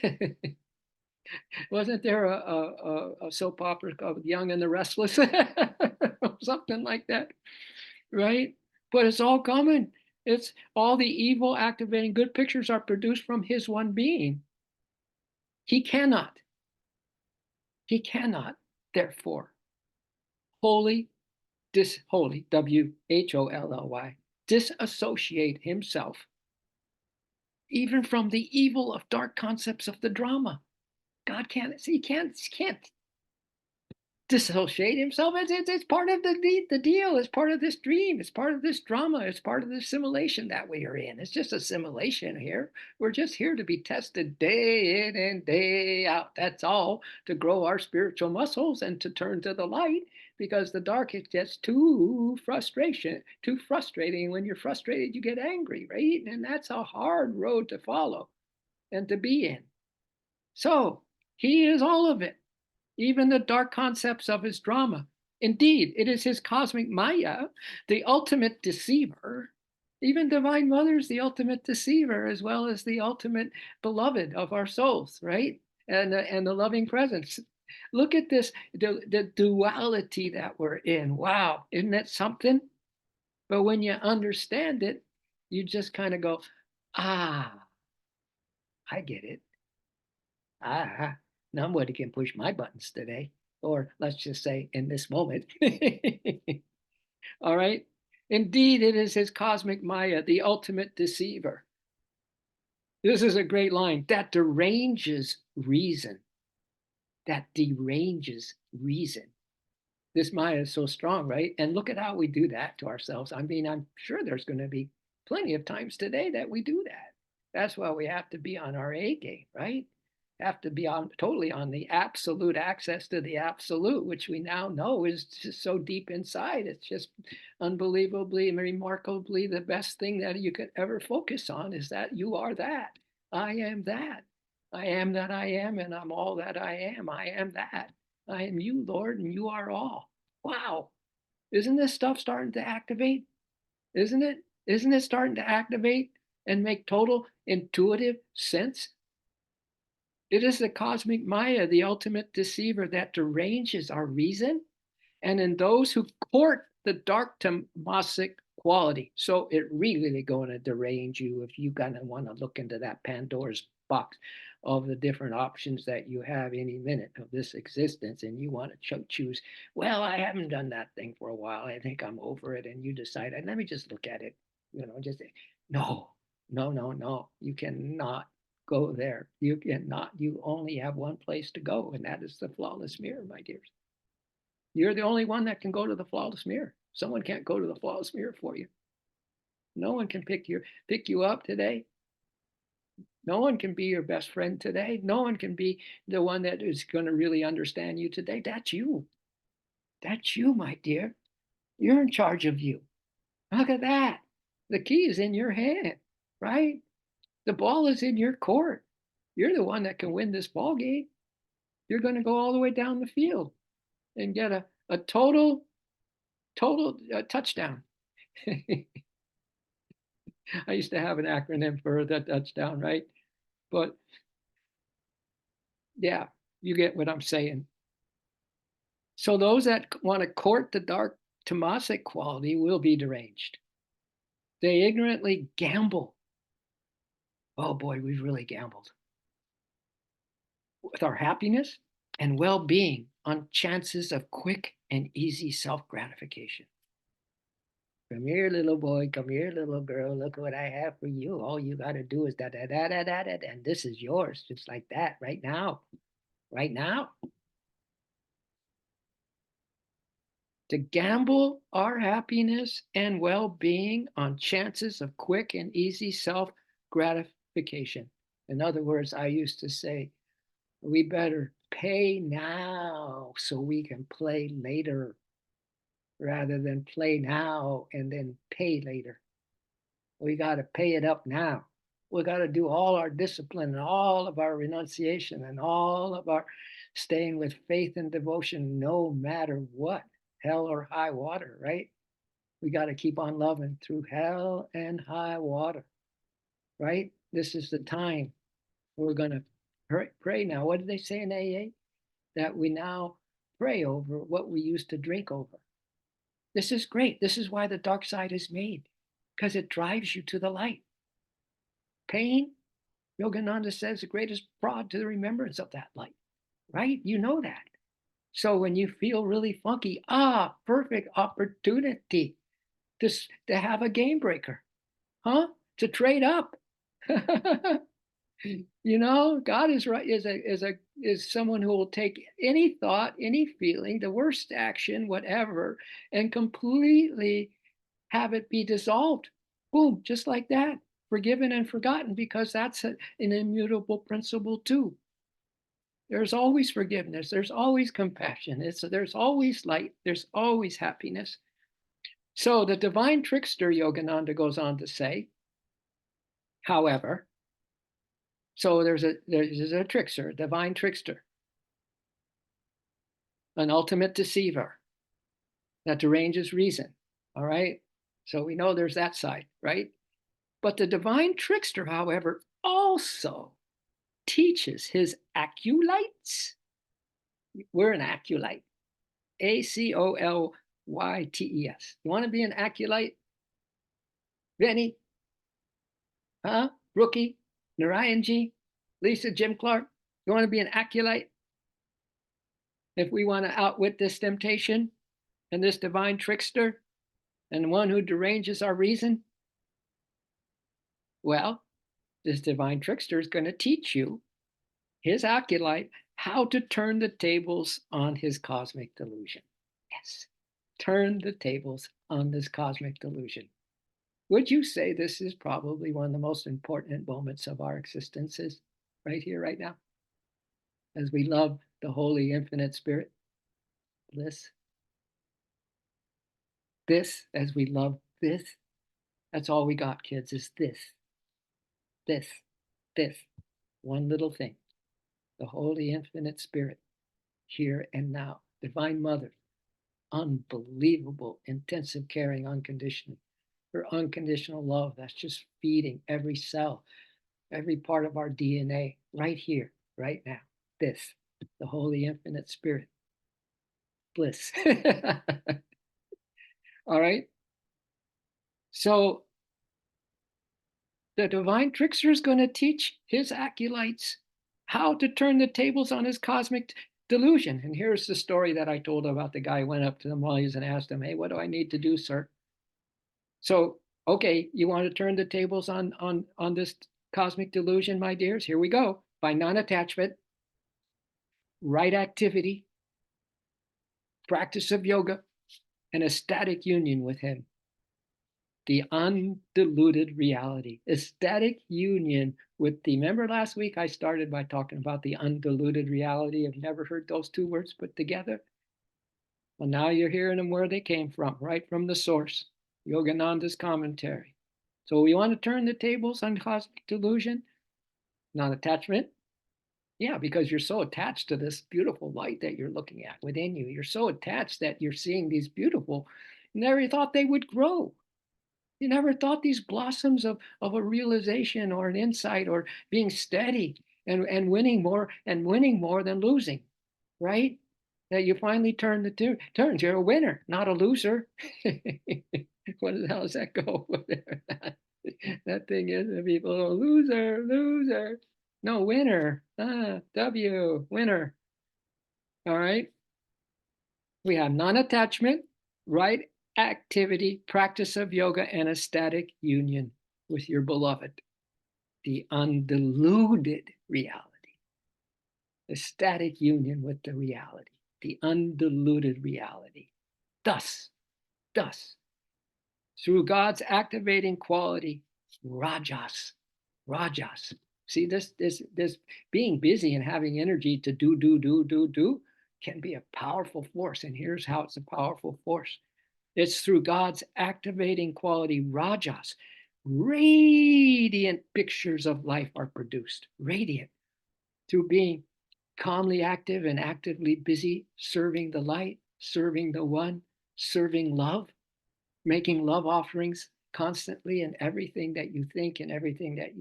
Wasn't there a soap opera called Young and the Restless? Something like that, right? But it's all coming. It's all the evil activating good pictures are produced from his one being. He cannot, therefore, wholly, WHOLLY, disassociate himself even from the evil of dark concepts of the drama. God can't, he can't dissociate himself. It's part of the deal. It's part of this dream. It's part of this drama. It's part of the simulation that we are in. It's just a simulation here. We're just here to be tested day in and day out. That's all, to grow our spiritual muscles and to turn to the light. because the dark, it gets too frustrating. When you're frustrated, you get angry, right? And that's a hard road to follow and to be in. So he is all of it, even the dark concepts of his drama. Indeed, it is his cosmic Maya, the ultimate deceiver. Even Divine Mother is the ultimate deceiver, as well as the ultimate beloved of our souls, right? And the loving presence. Look at this, the duality that we're in. Wow, isn't that something? But when you understand it, you just kind of go, ah, I get it. Ah, nobody can push my buttons today. Or let's just say in this moment. All right. Indeed, it is his cosmic Maya, the ultimate deceiver. This is a great line that deranges reason. That deranges reason. This Maya is so strong, right? And look at how we do that to ourselves. I mean, I'm sure there's going to be plenty of times today that we do that. That's why we have to be on our A game, right? Have to be on totally on the absolute access to the absolute, which we now know is just so deep inside. It's just unbelievably and remarkably the best thing that you could ever focus on is that you are that. I am that. I am that I am, and I'm all that I am. I am that. I am you, Lord, and you are all. Wow. Isn't this stuff starting to activate? Isn't it? Isn't it starting to activate and make total intuitive sense? It is the cosmic Maya, the ultimate deceiver that deranges our reason, and in those who court the dark tamasic quality. So it really going to derange you if you kind of want to look into that Pandora's box of the different options that you have any minute of this existence, and you want to choose, well, I haven't done that thing for a while, I think I'm over it, and you decide, let me just look at it, just no, no, no, no, you cannot go there. You cannot. You only have one place to go, and that is the flawless mirror, my dears. You're the only one that can go to the flawless mirror. Someone can't go to the flawless mirror for you. No one can pick you up today. No one can be your best friend today. No one can be the one that is going to really understand you today. That's you. That's you, my dear. You're in charge of you. Look at that. The key is in your hand, right? The ball is in your court. You're the one that can win this ball game. You're going to go all the way down the field and get a total touchdown. I used to have an acronym for that touchdown, right? But yeah, you get what I'm saying. So those that want to court the dark tamasic quality will be deranged. They ignorantly gamble. Oh boy, we've really gambled with our happiness and well-being on chances of quick and easy self-gratification. Come here, little boy. Come here, little girl. Look what I have for you. All you got to do is da da da da da da, and this is yours, just like that, right now. Right now. To gamble our happiness and well being on chances of quick and easy self gratification. In other words, I used to say, we better pay now so we can play later rather than play now and then pay later. We got to pay it up now. We got to do all our discipline and all of our renunciation and all of our staying with faith and devotion no matter what, hell or high water, right? We got to keep on loving through hell and high water, right? This is the time we're going to pray now. What did they say in AA? That we now pray over what we used to drink over. This is great. This is why the dark side is made, because it drives you to the light. Pain, Yogananda says, the greatest fraud to the remembrance of that light, right? You know that. So when you feel really funky, perfect opportunity to have a game breaker, huh? To trade up. God is right, is someone who will take any thought, any feeling, the worst action, whatever, and completely have it be dissolved. Boom, just like that. Forgiven and forgotten, because that's an immutable principle too. There's always forgiveness. There's always compassion. There's always light. There's always happiness. So the divine trickster, Yogananda goes on to say, however, so there's a trickster, a divine trickster, an ultimate deceiver that deranges reason. All right. So we know there's that side, right? But the divine trickster, however, also teaches his acolytes. We're an acolyte. Acolytes. You want to be an acolyte? Benny? Huh? Rookie? Narayanji? Lisa, Jim Clark? You want to be an acolyte? If we want to outwit this temptation and this divine trickster and one who deranges our reason, well, this divine trickster is going to teach you, his acolyte, how to turn the tables on his cosmic delusion. Yes, turn the tables on this cosmic delusion. Would you say this is probably one of the most important moments of our existences, right here, right now, as we love the Holy Infinite Spirit, bliss? This, as we love this, that's all we got, kids, is this, this, this, one little thing. The Holy Infinite Spirit, here and now. Divine Mother, unbelievable, intensive caring, unconditionally. Her unconditional love that's just feeding every cell, every part of our DNA, right here, right now. This, the Holy Infinite Spirit, bliss. All right. So the divine trickster is going to teach his acolytes how to turn the tables on his cosmic delusion. And here's the story that I told about the guy who went up to the Mollys and asked him, hey, what do I need to do, sir? So, okay, you want to turn the tables on this cosmic delusion, my dears? Here we go. By non-attachment, right activity, practice of yoga, and ecstatic union with him. The undiluted reality, ecstatic union with the, remember last week I started by talking about the undiluted reality. I've never heard those two words put together. Well, now you're hearing them where they came from, right from the source, Yogananda's commentary. So we want to turn the tables on cosmic delusion, non-attachment. Yeah, because you're so attached to this beautiful light that you're looking at within you. You're so attached that you're seeing these beautiful, never thought they would grow. You never thought these blossoms of a realization or an insight or being steady and winning more than losing, right? That you finally turn the turns. You're a winner, not a loser. What the hell does that go with there? That thing is, the people, oh, loser, loser. No, winner. W, winner. All right. We have non-attachment, right activity, practice of yoga, and ecstatic union with your beloved. The undiluted reality. Ecstatic union with the reality. The undiluted reality. Thus, through God's activating quality, rajas. See, this being busy and having energy to do can be a powerful force. And here's how it's a powerful force. It's through God's activating quality, rajas. Radiant pictures of life are produced. Radiant. Through being calmly active and actively busy, serving the light, serving the one, serving love, making love offerings constantly in everything that you think and everything that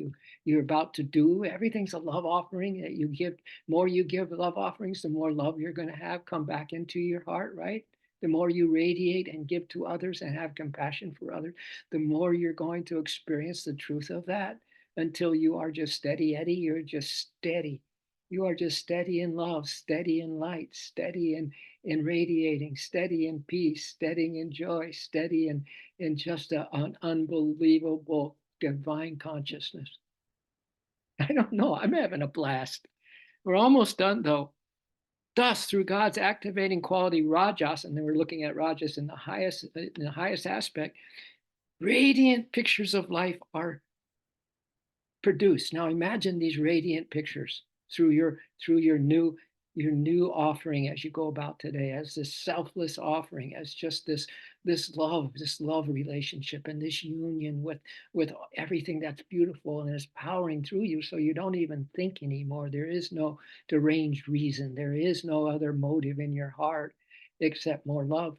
you're about to do. Everything's a love offering that you give. More you give love offerings, the more love you're going to have come back into your heart, right? The more you radiate and give to others and have compassion for others, the more you're going to experience the truth of that, until you are just steady Eddie. You're just steady. You are just steady in love, steady in light, steady in radiating, steady in peace, steady in joy, steady in just an unbelievable divine consciousness. I don't know. I'm having a blast. We're almost done though. Thus, through God's activating quality, rajas, and then we're looking at rajas in the highest aspect, radiant pictures of life are produced. Now imagine these radiant pictures. through your new offering as you go about today, as this selfless offering, as just this love relationship and this union with everything that's beautiful and is powering through you, so you don't even think anymore. There is no deranged reason. There is no other motive in your heart except more love,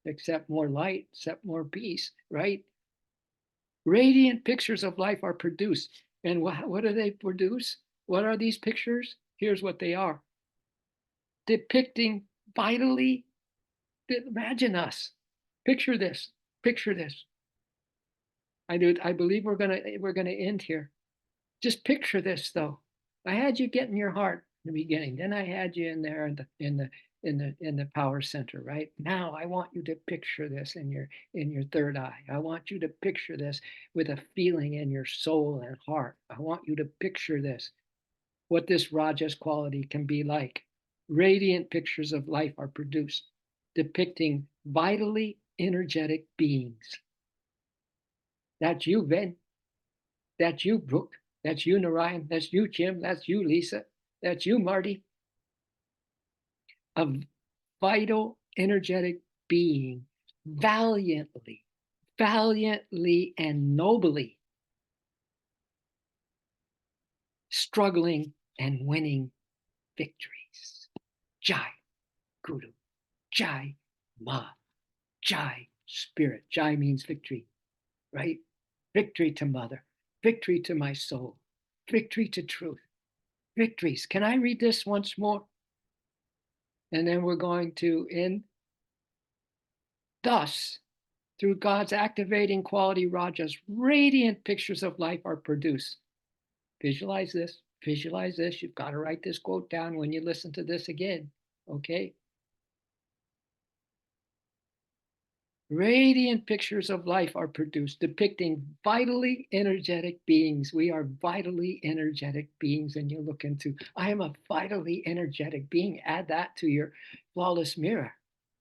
except more light, except more peace, right? Radiant pictures of life are produced. And what do they produce? What are these pictures? Here's what they are: depicting vitally, imagine us. Picture this. Picture this. I believe we're gonna end here. Just picture this though. I had you get in your heart in the beginning. Then I had you in there in the power center, right? Now I want you to picture this in your third eye. I want you to picture this with a feeling in your soul and heart. I want you to picture this, what this Rajas quality can be like. Radiant pictures of life are produced, depicting vitally energetic beings. That's you, Ben. That's you, Brooke. That's you, Narayan. That's you, Jim. That's you, Lisa. That's you, Marty. A vital, energetic being, valiantly, valiantly, and nobly struggling and winning victories. Jai, Guru. Jai, Ma. Jai, Spirit. Jai means victory, right? Victory to Mother. Victory to my soul. Victory to truth. Victories. Can I read this once more? And then we're going to end. Thus, through God's activating quality rajas, radiant pictures of life are produced. Visualize this. Visualize this. You've got to write this quote down when you listen to this again. Okay? Radiant pictures of life are produced, depicting vitally energetic beings. We are vitally energetic beings, and you look into, I am a vitally energetic being. Add that to your flawless mirror.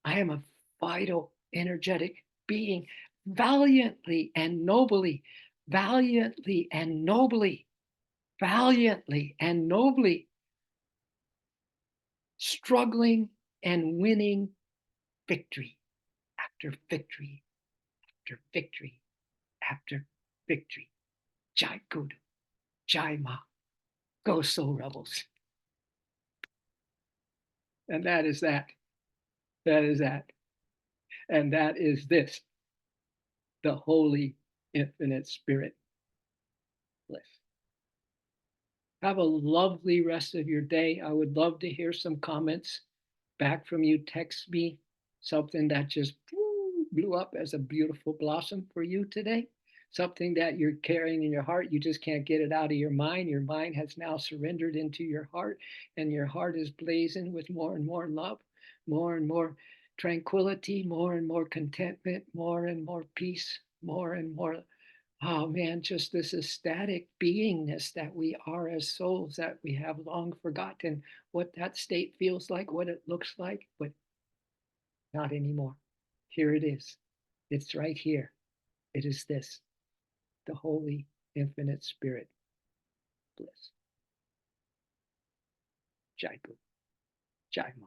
I am a vital, energetic being, valiantly and nobly, valiantly and nobly, valiantly and nobly, struggling and winning victory after victory after victory after victory. Jai Guru, Jai Ma, go Soul Rebels. And that is that. That is that. And that is this, the Holy Infinite Spirit bliss. Have a lovely rest of your day. I would love to hear some comments back from you. Text me something that just blew up as a beautiful blossom for you today. Something that you're carrying in your heart. You just can't get it out of your mind. Your mind has now surrendered into your heart, and your heart is blazing with more and more love, more and more tranquility, more and more contentment, more and more peace, more and more, oh man, just this ecstatic beingness that we are as souls, that we have long forgotten what that state feels like, what it looks like, but not anymore. Here it is. It's right here. It is this, the Holy Infinite Spirit bliss. Jai Guru, Jai Ma.